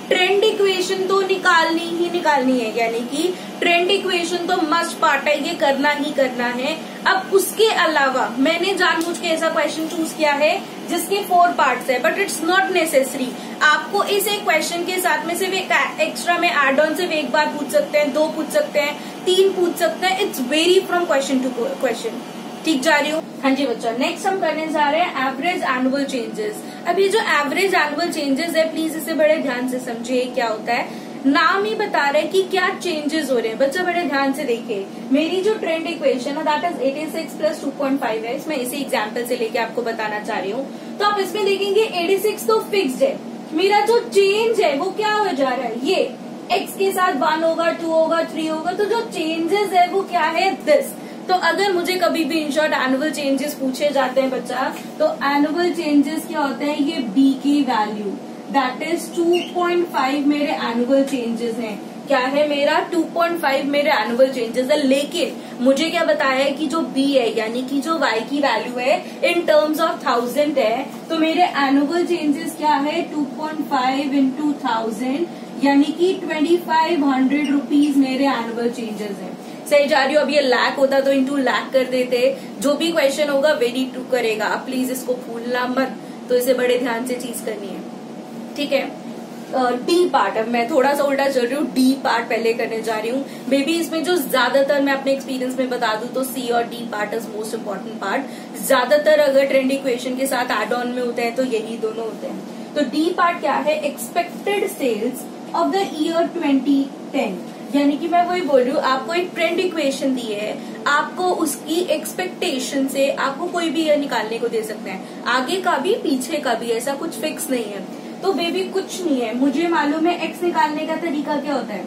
ट्रेंड इक्वेशन तो निकालनी ही निकालनी है, यानी कि ट्रेंड इक्वेशन तो मस्ट पार्ट है, ये करना ही करना है। अब उसके अलावा मैंने जानबूझ के ऐसा क्वेश्चन चूज किया है जिसके 4 पार्ट्स है, बट इट्स नॉट नेसेसरी। आपको इस एक क्वेश्चन के साथ में सिर्फ एक एक्स्ट्रा में एड ऑन सिर्फ एक बार पूछ सकते हैं, 2 पूछ सकते हैं, 3 पूछ सकते हैं, it's vary from question to question. ठीक जा रही हूँ, हाँ जी बच्चा। नेक्स्ट हम करने जा रहे हैं एवरेज एनुअल चेंजेस। अब ये जो एवरेज एनुअल चेंजेस है, प्लीज इसे बड़े ध्यान से समझिए क्या होता है। नाम ही बता रहे हैं कि क्या चेंजेस हो रहे हैं, बच्चा बड़े ध्यान से देखिए। मेरी जो ट्रेंड इक्वेशन है दैट इज 86 प्लस 2.5 है, इसमें इसी एग्जाम्पल से लेके आपको बताना चाह रही हूँ। तो आप इसमें देखेंगे 86 तो फिक्स्ड है, मेरा जो चेंज है वो क्या हो जा रहा है, ये x के साथ 1 होगा, 2 होगा, 3 होगा, तो जो चेंजेस है वो क्या है, दिस। तो अगर मुझे कभी भी इन शॉर्ट एनुअल चेंजेस पूछे जाते हैं बच्चा, तो एनुअल चेंजेस क्या होते हैं, ये b की वैल्यू दैट इज 2.5 मेरे एनुअल चेंजेस हैं। क्या है मेरा 2.5 मेरे एनुअल चेंजेस है, लेकिन मुझे क्या बताया है कि जो b है यानी कि जो y की वैल्यू है इन टर्म्स ऑफ 1000 है, तो मेरे एनुअल चेंजेस क्या है 2.5 इंटू 1000 यानी कि 2500 रुपीज मेरे एनुअल चेंजेस है। सही जा रही हो, अब ये लाख होता तो इंटू लाख कर देते, जो भी क्वेश्चन होगा वेरी टू करेगा, आप प्लीज इसको भूलना मत, तो इसे बड़े ध्यान से चीज करनी है, ठीक है। डी पार्ट, अब मैं थोड़ा सा उल्टा चल रही हूँ, डी पार्ट पहले करने जा रही हूँ बेबी। इसमें जो ज्यादातर मैं अपने एक्सपीरियंस में बता दूं तो सी और D part is most important part. ज्यादातर अगर ट्रेंड इक्वेशन के साथ एड ऑन में होते हैं तो यही दोनों होते हैं। तो डी पार्ट क्या है, expected sales of the year 2010, यानी कि मैं वही बोल रही हूँ, आपको एक ट्रेंड इक्वेशन दी है, आपको उसकी एक्सपेक्टेशन से आपको कोई भी ईयर निकालने को दे सकते हैं, आगे का भी पीछे का भी, ऐसा कुछ फिक्स नहीं है। तो बेबी कुछ नहीं है, मुझे मालूम है एक्स निकालने का तरीका क्या होता है,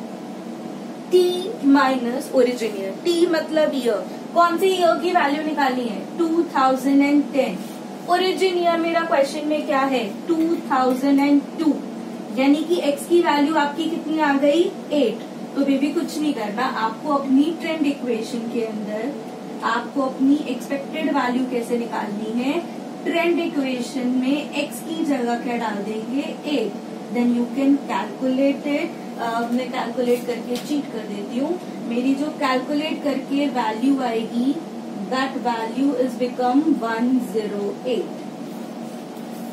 T minus origin year. T मतलब ईयर, कौन सी ईयर की वैल्यू निकालनी है 2010। ओरिजिन ईयर मेरा क्वेश्चन में क्या है 2002, यानी कि एक्स की वैल्यू आपकी कितनी आ गई 8। तो बेबी कुछ नहीं करना, आपको अपनी ट्रेंड इक्वेशन के अंदर आपको अपनी एक्सपेक्टेड वैल्यू कैसे निकालनी है, ट्रेंड इक्वेशन में x की जगह क्या डाल देंगे 8, then you can calculate it. मैं कैलकुलेट करके चीट कर देती हूँ, मेरी जो कैलकुलेट करके वैल्यू आएगी दैट वैल्यू इज बिकम 108।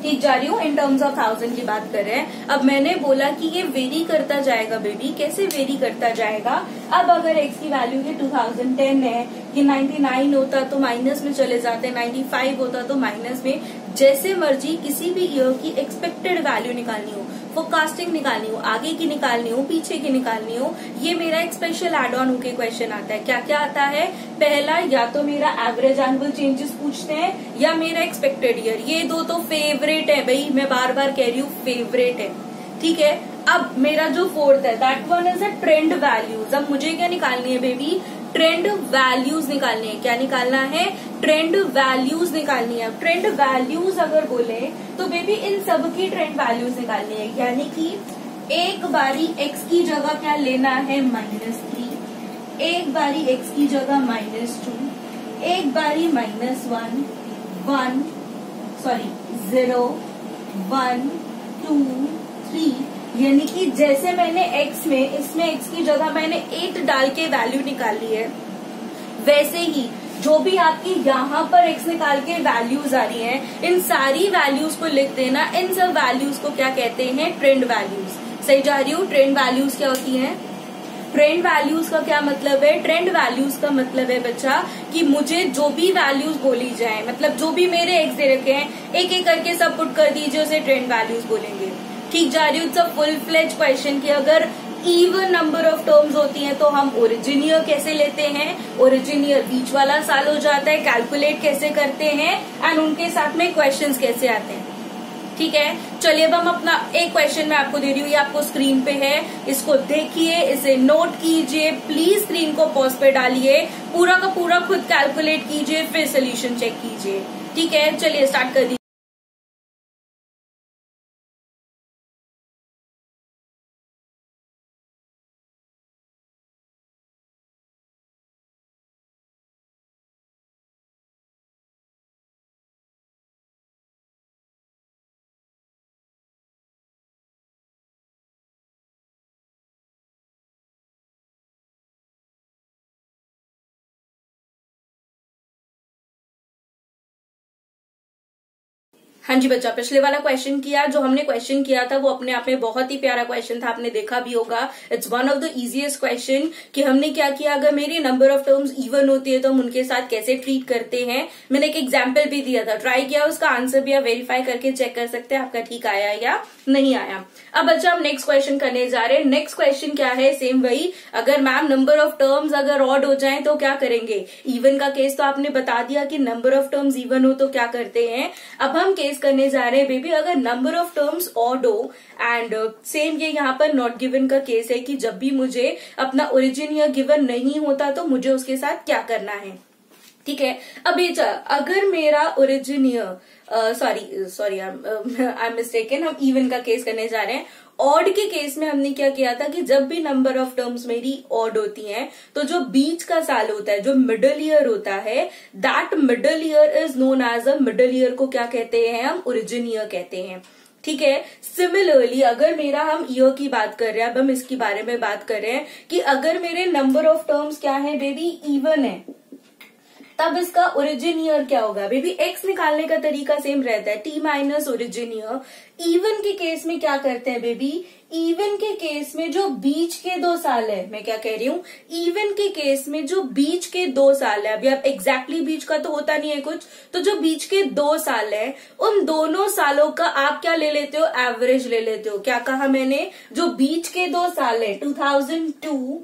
ठीक जा रही हूँ, इन टर्म्स ऑफ 1000 की बात कर रहे हैं। अब मैंने बोला कि ये वेरी करता जाएगा बेबी, कैसे वेरी करता जाएगा। अब अगर x की वैल्यू ये 2010 है, ये 99 होता तो माइनस में चले जाते, 95 होता तो माइनस में, जैसे मर्जी किसी भी ईयर की एक्सपेक्टेड वैल्यू निकालनी हो, फोरकास्टिंग निकालनी हो, आगे की निकालनी हो, पीछे की निकालनी हो, ये मेरा एक स्पेशल एड ऑन होके क्वेश्चन आता है। क्या क्या आता है, पहला या तो मेरा एवरेज एनुअल चेंजेस पूछते हैं या मेरा एक्सपेक्टेड ईयर, ये दो तो फेवरेट है भाई, मैं बार बार कह रही हूँ फेवरेट है, ठीक है। अब मेरा जो फोर्थ है that one is a trend values. अब मुझे क्या निकालनी है बेबी, ट्रेंड वैल्यूज निकालनी है। क्या निकालना है? ट्रेंड वैल्यूज निकालनी है। ट्रेंड वैल्यूज अगर बोले तो बेबी इन सब की ट्रेंड वैल्यूज निकालनी है, यानी कि एक बारी x की जगह क्या लेना है? -3, एक बारी x की जगह -2, एक बारी -1, 0, 1, 2, 3, यानी कि जैसे मैंने x में, इसमें x की जगह मैंने 8 डाल के वैल्यू निकाली है, वैसे ही जो भी आपकी यहाँ पर x निकाल के वैल्यूज आ रही हैं, इन सारी वैल्यूज को लिख देना। इन सब वैल्यूज को क्या कहते हैं? Trend values. सही जा रही हूँ? ट्रेंड वैल्यूज क्या होती हैं? ट्रेंड वैल्यूज का क्या मतलब है? ट्रेंड वैल्यूज का मतलब है बच्चा कि मुझे जो भी वैल्यूज बोली जाए, मतलब जो भी मेरे एक्स दे रखे हैं, एक एक करके सब पुट कर दीजिए, उसे ट्रेंड वैल्यूज बोलेंगे। ठीक जा रही हूँ? It's a full fledge question की अगर इवन नंबर ऑफ टर्म्स होती हैं तो हम ओरिजिन ईयर कैसे लेते हैं, ओरिजिन ईयर बीच वाला साल हो जाता है, कैलकुलेट कैसे करते हैं, एंड उनके साथ में क्वेश्चंस कैसे आते हैं। ठीक है, चलिए अब हम अपना एक क्वेश्चन मैं आपको दे रही हूँ, ये आपको स्क्रीन पे है, इसको देखिए, इसे नोट कीजिए, प्लीज स्क्रीन को पॉज पे डालिए, पूरा का पूरा खुद कैलकुलेट कीजिए, फिर सोल्यूशन चेक कीजिए। ठीक है, चलिए स्टार्ट कर दीजिए। हाँ जी बच्चा, पिछले वाला क्वेश्चन किया, जो हमने क्वेश्चन किया था वो अपने आप में बहुत ही प्यारा क्वेश्चन था, आपने देखा भी होगा। It's one of the easiest question कि हमने क्या किया, अगर मेरी नंबर ऑफ टर्म्स इवन होती है तो हम उनके साथ कैसे ट्रीट करते हैं। मैंने एक एग्जाम्पल भी दिया था, ट्राई किया, उसका आंसर भी आप वेरीफाई करके चेक कर सकते हैं आपका ठीक आया या नहीं आया। अब बच्चा हम नेक्स्ट क्वेश्चन करने जा रहे हैं। नेक्स्ट क्वेश्चन क्या है? सेम वही, अगर मैम नंबर ऑफ टर्म्स अगर ऑड हो जाए तो क्या करेंगे। इवन का केस तो आपने बता दिया कि नंबर ऑफ टर्म्स इवन हो तो क्या करते हैं। अब हम केस करने जा रहे हैं बेबी, अगर नंबर ऑफ टर्म्स ऑड हो एंड सेम ये यहाँ पर नॉट गिवन का केस है कि जब भी मुझे अपना ओरिजिन या गिवन नहीं होता तो मुझे उसके साथ क्या करना है। ठीक है, अब ये अगर मेरा origin sorry I am mistaken, हम इवन का केस करने जा रहे हैं। ऑड के केस में हमने क्या किया था कि जब भी नंबर ऑफ टर्म्स मेरी ऑड होती हैं तो जो बीच का साल होता है, जो मिडल ईयर होता है, that middle year is known as a middle year को क्या कहते हैं हम? ओरिजिन ईयर कहते हैं। ठीक है, सिमिलरली अगर मेरा हम ईयर की बात कर रहे हैं, अब हम इसके बारे में बात कर रहे हैं कि अगर मेरे नंबर ऑफ टर्म्स क्या है बेबी? इवन है, तब इसका ओरिजिन ईयर क्या होगा बेबी? एक्स निकालने का तरीका सेम रहता है, T minus origin year. Even के केस में क्या करते हैं बेबी? इवन के केस में जो बीच के 2 साल है, मैं क्या कह रही हूँ, इवन के केस में जो बीच के 2 साल है, अभी आप एग्जैक्टली बीच का तो होता नहीं है कुछ, तो जो बीच के 2 साल है उन दोनों सालों का आप क्या ले लेते हो? एवरेज ले लेते हो। क्या कहा मैंने? जो बीच के 2 साल है, 2002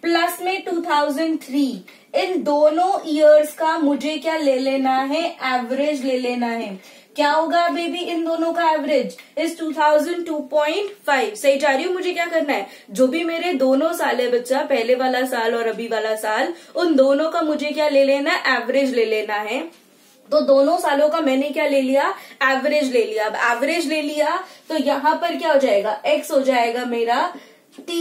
प्लस में 2003, इन दोनों ईयर्स का मुझे क्या ले लेना है? एवरेज ले लेना है। क्या होगा बेबी इन दोनों का एवरेज? इज 2002.5। सही जा रही हूँ? मुझे क्या करना है, जो भी मेरे दोनों साल है बच्चा, पहले वाला साल और अभी वाला साल, उन दोनों का मुझे क्या ले लेना है? एवरेज ले लेना है। तो दोनों सालों का मैंने क्या ले लिया? एवरेज ले लिया। अब एवरेज ले लिया तो यहाँ पर क्या हो जाएगा? एक्स हो जाएगा मेरा t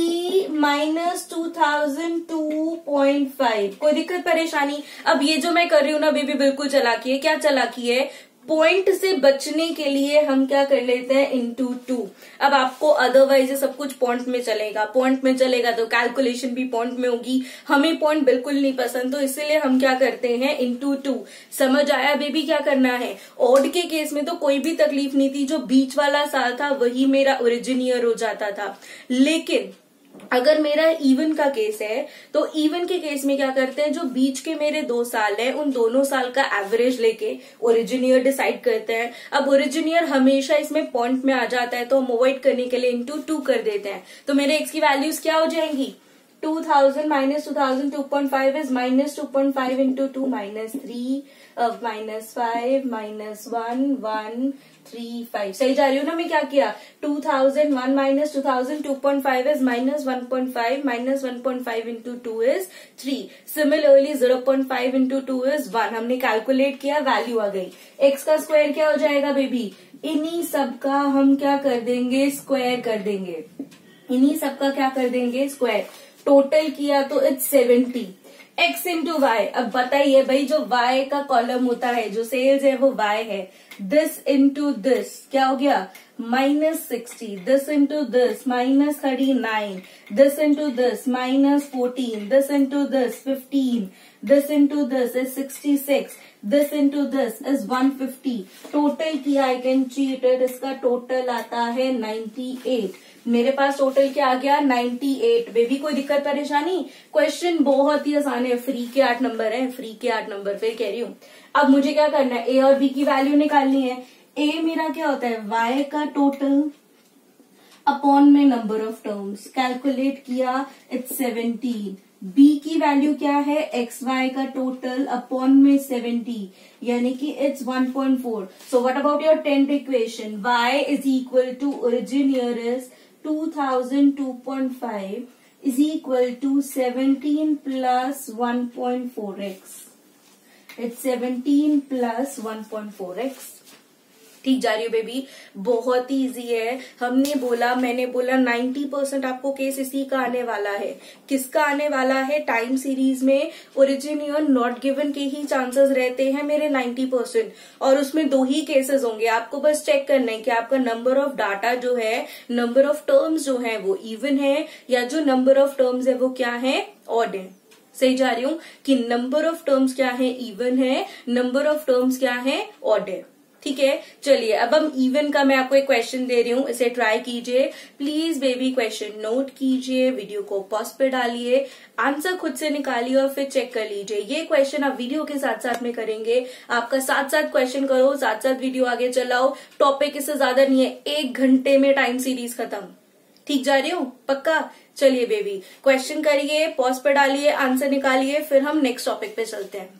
माइनस 2002.5। कोई दिक्कत परेशानी? अब ये जो मैं कर रही हूँ ना बेबी, बिल्कुल चालाकी है। क्या चालाकी है? पॉइंट से बचने के लिए हम क्या कर लेते हैं? इंटू 2। अब आपको अदरवाइज सब कुछ पॉइंट में चलेगा, पॉइंट में चलेगा तो कैलकुलेशन भी पॉइंट में होगी। हमें पॉइंट बिल्कुल नहीं पसंद, तो इसलिए हम क्या करते हैं? इंटू 2। समझ आया बेबी क्या करना है? ऑड के केस में तो कोई भी तकलीफ नहीं थी, जो बीच वाला साल था वही मेरा ओरिजिन ईयर हो जाता था। लेकिन अगर मेरा इवन का केस है तो इवन के केस में क्या करते हैं? जो बीच के मेरे 2 साल है उन दोनों साल का एवरेज लेके ओरिजिन ईयर डिसाइड करते हैं। अब ओरिजिन ईयर हमेशा इसमें पॉइंट में आ जाता है, तो हम अवॉइड करने के लिए इंटू 2 कर देते हैं। तो मेरे एक्स की वैल्यूज क्या हो जाएंगी? 2000 minus 2002.5 is minus 2.5 into 2 minus 3 अब -5 -1 1 3 5 सही जा रही हूँ ना मैं? क्या किया? 2001 minus 2000 2.5 is -1.5 -1.5 into 2 is 3. Similarly 0.5 into 2 is 1. हमने कैलकुलेट किया, वैल्यू आ गई. x का स्क्वायर क्या हो जाएगा बेबी? इन्हीं सब का हम क्या कर देंगे? स्क्वायर कर देंगे. इन्हीं सब का क्या कर देंगे? स्क्वायर. टोटल किया तो इट्स 70. x into Y. अब बताइए भाई, जो y का कॉलम होता है, जो सेल्स है वो y है. दिस इंटू दिस क्या हो गया? -60. This into this -39. This into this -14. This into this 15. This into this is 66. This into this is 150. Total किया, आई कैन चीट इट. इसका टोटल आता है 98. मेरे पास टोटल क्या आ गया? 98. बेबी कोई दिक्कत परेशानी? क्वेश्चन बहुत ही आसान है. फ्री के 8 नंबर है. फ्री के 8 नंबर फिर कह रही हूँ. अब मुझे क्या करना है? ए और बी की वैल्यू निकालनी है. ए मेरा क्या होता है? y का टोटल अपॉन में नंबर ऑफ टर्म्स. कैलकुलेट किया, इट्स 17. बी की वैल्यू क्या है? एक्स वाई का टोटल अपॉन में 70, यानी कि it's 1.4. So what about your 10th equation? y is equal to origin here is 2002.5 is equal to 17 plus 1.4x. It's 17 plus 1.4x. ठीक जा रही हो बेबी? बहुत ही इजी है. मैंने बोला 90% आपको केस इसी का आने वाला है. किसका आने वाला है? टाइम सीरीज में ओरिजिन और नॉट गिवन के ही चांसेस रहते हैं मेरे 90%. और उसमें 2 ही केसेस होंगे. आपको बस चेक करना है कि आपका नंबर ऑफ डाटा जो है, नंबर ऑफ टर्म्स जो है वो इवन है, या जो नंबर ऑफ टर्म्स है वो क्या है? ऑड है. सही जा रही हूँ कि नंबर ऑफ टर्म्स क्या है? इवन है. नंबर ऑफ टर्म्स क्या है? ऑड है. ठीक है, चलिए अब हम इवन का मैं आपको एक क्वेश्चन दे रही हूँ, इसे ट्राई कीजिए प्लीज बेबी. क्वेश्चन नोट कीजिए, वीडियो को पॉज पे डालिए, आंसर खुद से निकालिए और फिर चेक कर लीजिए. ये क्वेश्चन आप वीडियो के साथ साथ में करेंगे. आपका साथ साथ क्वेश्चन करो, साथ साथ वीडियो आगे चलाओ. टॉपिक इससे ज्यादा नहीं है. 1 घंटे में टाइम सीरीज खत्म. ठीक जा रही हूँ? पक्का? चलिए बेबी, क्वेश्चन करिए, पॉज पे डालिए, आंसर निकालिए, फिर हम नेक्स्ट टॉपिक पे चलते हैं.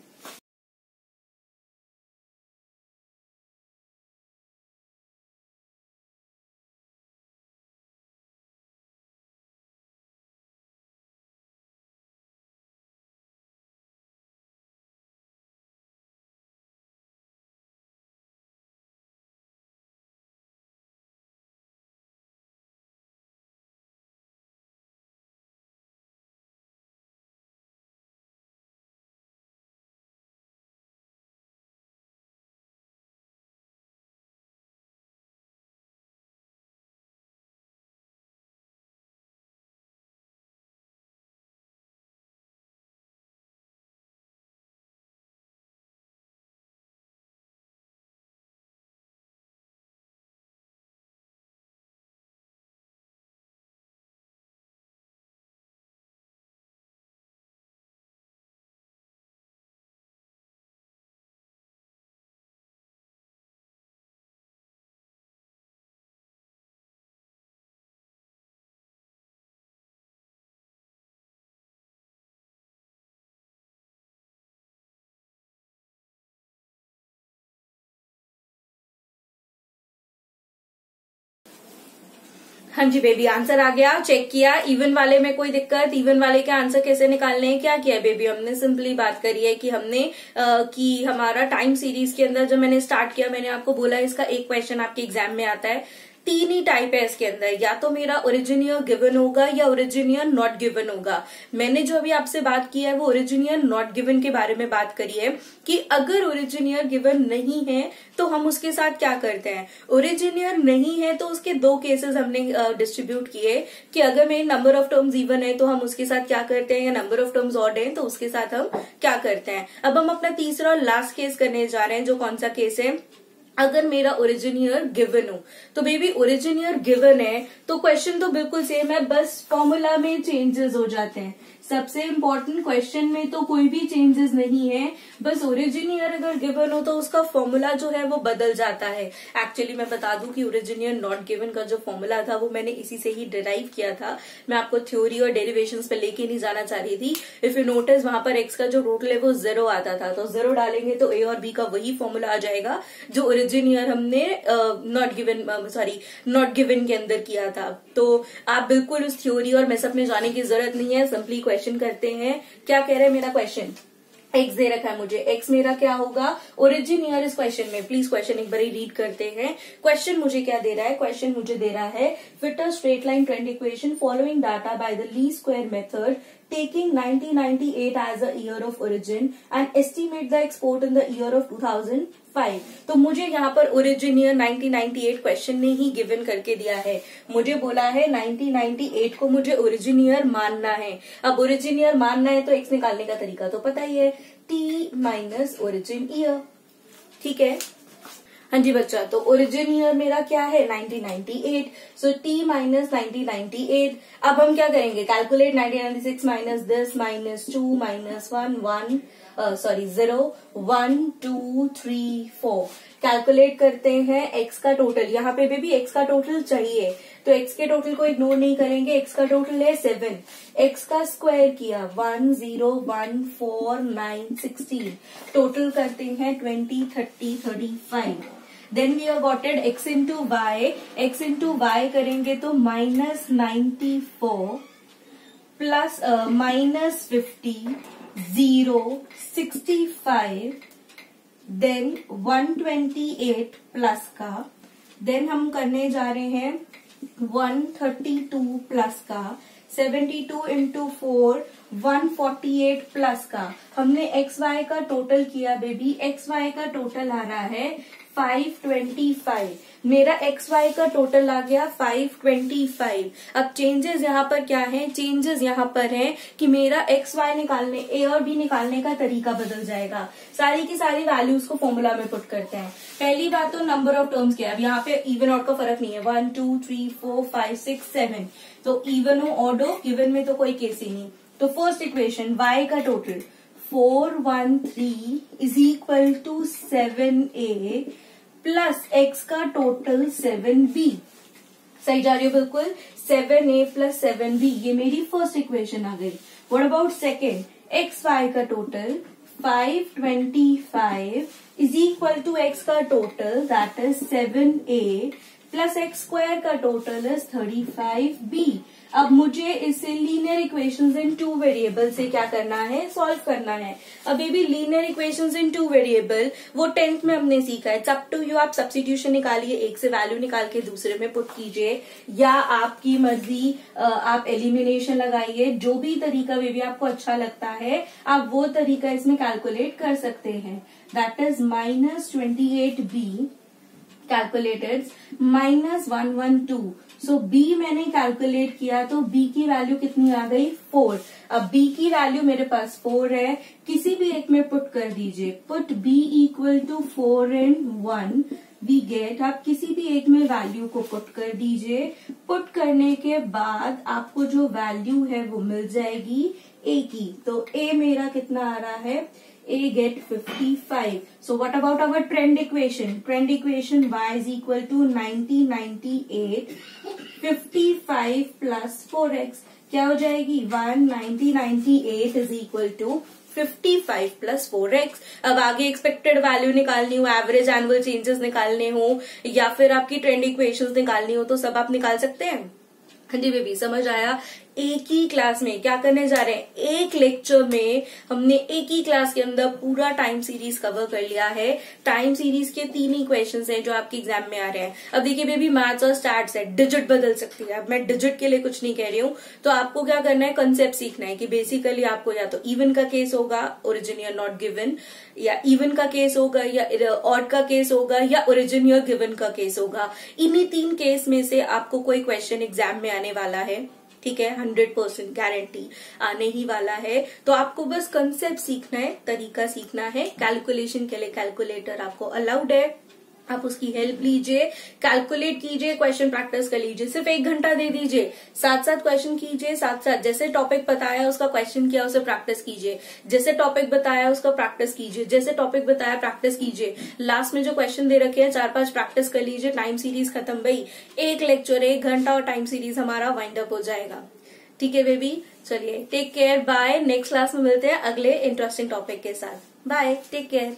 हाँ जी बेबी, आंसर आ गया. चेक किया. इवन वाले में कोई दिक्कत? इवन वाले के आंसर कैसे निकालने हैं? क्या किया बेबी? हमने सिंपली बात करी है कि हमने कि हमारा टाइम सीरीज के अंदर जब मैंने स्टार्ट किया, मैंने आपको बोला इसका एक क्वेश्चन आपके एग्जाम में आता है. 3 ही टाइप है इसके अंदर, या तो मेरा ओरिजिनियर गिवन होगा या ओरिजिनियर नॉट गिवन होगा. मैंने जो अभी आपसे बात की है वो ओरिजिनियर नॉट गिवन के बारे में बात करी है कि अगर ओरिजिनियर गिवन नहीं है तो हम उसके साथ क्या करते हैं. ओरिजिनियर नहीं है तो उसके 2 केसेस हमने डिस्ट्रीब्यूट किए कि अगर मेरे नंबर ऑफ टर्म्स इवन है तो हम उसके साथ क्या करते हैं, या नंबर ऑफ टर्म्स ऑड है तो उसके साथ हम क्या करते हैं. अब हम अपना तीसरा और लास्ट केस करने जा रहे हैं, जो कौन सा केस है? अगर मेरा ओरिजिनियर गिवन हो. तो बेबी ओरिजिनियर गिवन है तो क्वेश्चन तो बिल्कुल सेम है, बस फॉर्मूला में चेंजेस हो जाते हैं. सबसे इम्पोर्टेंट क्वेश्चन में तो कोई भी चेंजेस नहीं है, बस ओरिजिन ईयर अगर गिवन हो तो उसका फॉर्मूला जो है वो बदल जाता है। एक्चुअली मैं बता दूं कि ओरिजिन ईयर नॉट गिवन का जो फॉर्मूला था वो मैंने इसी से ही डिराइव किया था। मैं आपको थ्योरी और डेरिवेशंस पे लेके नहीं जाना चाह रही थी। इफ यू नोटिस वहां पर एक्स का जो रूट है वो 0 आता था, तो 0 डालेंगे तो ए और बी का वही फॉर्मूला आ जाएगा जो ओरिजिन ईयर हमने नॉट गिवन के अंदर किया था। तो आप बिल्कुल उस थ्योरी और मेसअप में जाने की जरूरत नहीं है, सिंपली क्वेश्चन करते हैं। क्या कह रहा है मेरा क्वेश्चन? एक्स दे रखा है मुझे, एक्स मेरा क्या होगा ओरिजिन ईयर इस क्वेश्चन में। प्लीज क्वेश्चन एक बार रीड करते हैं। क्वेश्चन मुझे क्या दे रहा है? क्वेश्चन मुझे दे रहा है fit a straight line trend equation following data by the least square method taking 1998 as a year of origin and estimate the export in the year of 2005। तो मुझे यहाँ पर ओरिजिन ईयर 1998 क्वेश्चन ने ही गिवन करके दिया है। मुझे बोला है 1998 को मुझे ओरिजिन ईयर मानना है। अब ओरिजिन ईयर मानना है तो एक्स निकालने का तरीका तो पता ही है, टी माइनस ओरिजिन ईयर। ठीक है, हाँ जी बच्चा, तो ओरिजिन ईयर मेरा क्या है 1998, सो टी माइनस 1998। अब हम क्या करेंगे? Calculate 1996 minus this minus 2 minus 1 0 1 2 3 4। Calculate करते हैं एक्स का टोटल। यहाँ पे भी एक्स का टोटल चाहिए, तो एक्स के टोटल को इग्नोर नहीं करेंगे। एक्स का टोटल है 7, एक्स का स्क्वायर किया 1 0 1 4 9 16। टोटल करते हैं 20 30 35। Then we are got it X into Y. X into Y करेंगे तो माइनस 94 प्लस माइनस 50 0 65 देन 128 प्लस का, देन हम करने जा रहे हैं 132 प्लस का, 72 इंटू 4 148 प्लस का। हमने एक्स वाई का टोटल किया बेबी, एक्स वाई का टोटल आ रहा है 525। मेरा एक्स वाई का टोटल आ गया 525। अब चेंजेस यहाँ पर क्या है? चेंजेस यहाँ पर है कि मेरा एक्स वाई निकालने, ए और बी निकालने का तरीका बदल जाएगा। सारी की सारी वैल्यूज को फॉर्मूला में पुट करते हैं। पहली बात तो नंबर ऑफ टर्म्स क्या है। अब यहाँ पे इवन ऑड का फर्क नहीं है, 1 2 3 4 5 6 7, तो इवन हो ऑड हो, गिवन में तो कोई केस ही नहीं। तो फर्स्ट इक्वेशन y का total 413 is equal to 7a plus x का टोटल 7b। सही जा रही हो बिल्कुल, 7a प्लस 7b, ये मेरी फर्स्ट इक्वेशन आ गई। What about second? X Y का total 525 is equal to X का total that is 7a plus X square का टोटल इज 35b। अब मुझे इसे लीनियर इक्वेशंस इन 2 वेरिएबल से क्या करना है? सॉल्व करना है। अभी भी लीनियर इक्वेशंस इन 2 वेरिएबल वो 10th में हमने सीखा है। अप टू यू, आप सब्स्टिट्यूशन निकालिए, एक से वैल्यू निकाल के दूसरे में पुट कीजिए, या आपकी मर्जी आप एलिमिनेशन लगाइए। जो भी तरीका भी आपको अच्छा लगता है आप वो तरीका इसमें कैलकुलेट कर सकते हैं। That is minus 28b calculated minus 112। So b मैंने कैलकुलेट किया तो b की वैल्यू कितनी आ गई? 4। अब b की वैल्यू मेरे पास 4 है, किसी भी एक में पुट कर दीजिए। Put b equal to 4 and 1 we get. आप किसी भी एक में वैल्यू को पुट कर दीजिए। पुट करने के बाद आपको जो वैल्यू है वो मिल जाएगी a की। तो a मेरा कितना आ रहा है? A get 55. So what about our trend equation? Trend equation y is equal to 9098 55 plus 4x क्या हो जाएगी? 9098 is equal to 55 plus 4x। अब आगे एक्सपेक्टेड वैल्यू निकालनी हो, एवरेज एनुअल चेंजेस निकालने हो, या फिर आपकी ट्रेंड इक्वेशंस निकालनी हो, तो सब आप निकाल सकते हैं। हाँ जी बेबी, समझ आया। एक ही क्लास में क्या करने जा रहे हैं? एक लेक्चर में हमने एक ही क्लास के अंदर पूरा टाइम सीरीज कवर कर लिया है। टाइम सीरीज के 3 ही क्वेश्चंस हैं जो आपके एग्जाम में आ रहे हैं। अब देखिए बेबी, मैथ्स और स्टैट्स है, डिजिट बदल सकती है। अब मैं डिजिट के लिए कुछ नहीं कह रही हूँ, तो आपको क्या करना है? कंसेप्ट सीखना है कि बेसिकली आपको या तो इवन का केस होगा, ओरिजिन ईयर नॉट गिवन, या इवन का केस होगा, या ऑड का केस होगा, या ओरिजिन ईयर गिवन का केस होगा। इन्हीं 3 केस में से आपको कोई क्वेश्चन एग्जाम में आने वाला है। ठीक है, 100% गारंटी आने ही वाला है। तो आपको बस कंसेप्ट सीखना है, तरीका सीखना है। कैलकुलेशन के लिए कैलकुलेटर आपको अलाउड है। आप उसकी हेल्प लीजिए, कैलकुलेट कीजिए, क्वेश्चन प्रैक्टिस कर लीजिए। सिर्फ 1 घंटा दे दीजिए, साथ साथ क्वेश्चन कीजिए, साथ साथ जैसे टॉपिक बताया उसका क्वेश्चन किया, उसे प्रैक्टिस कीजिए, जैसे टॉपिक बताया उसका प्रैक्टिस कीजिए, जैसे टॉपिक बताया प्रैक्टिस कीजिए। लास्ट में जो क्वेश्चन दे रखे हैं 4-5 प्रैक्टिस कर लीजिए। टाइम सीरीज खत्म भाई, एक लेक्चर 1 घंटा और टाइम सीरीज हमारा वाइंड अप हो जाएगा। ठीक है बेबी, चलिए take care, bye. Next class में मिलते हैं अगले इंटरेस्टिंग टॉपिक के साथ। Bye, take care.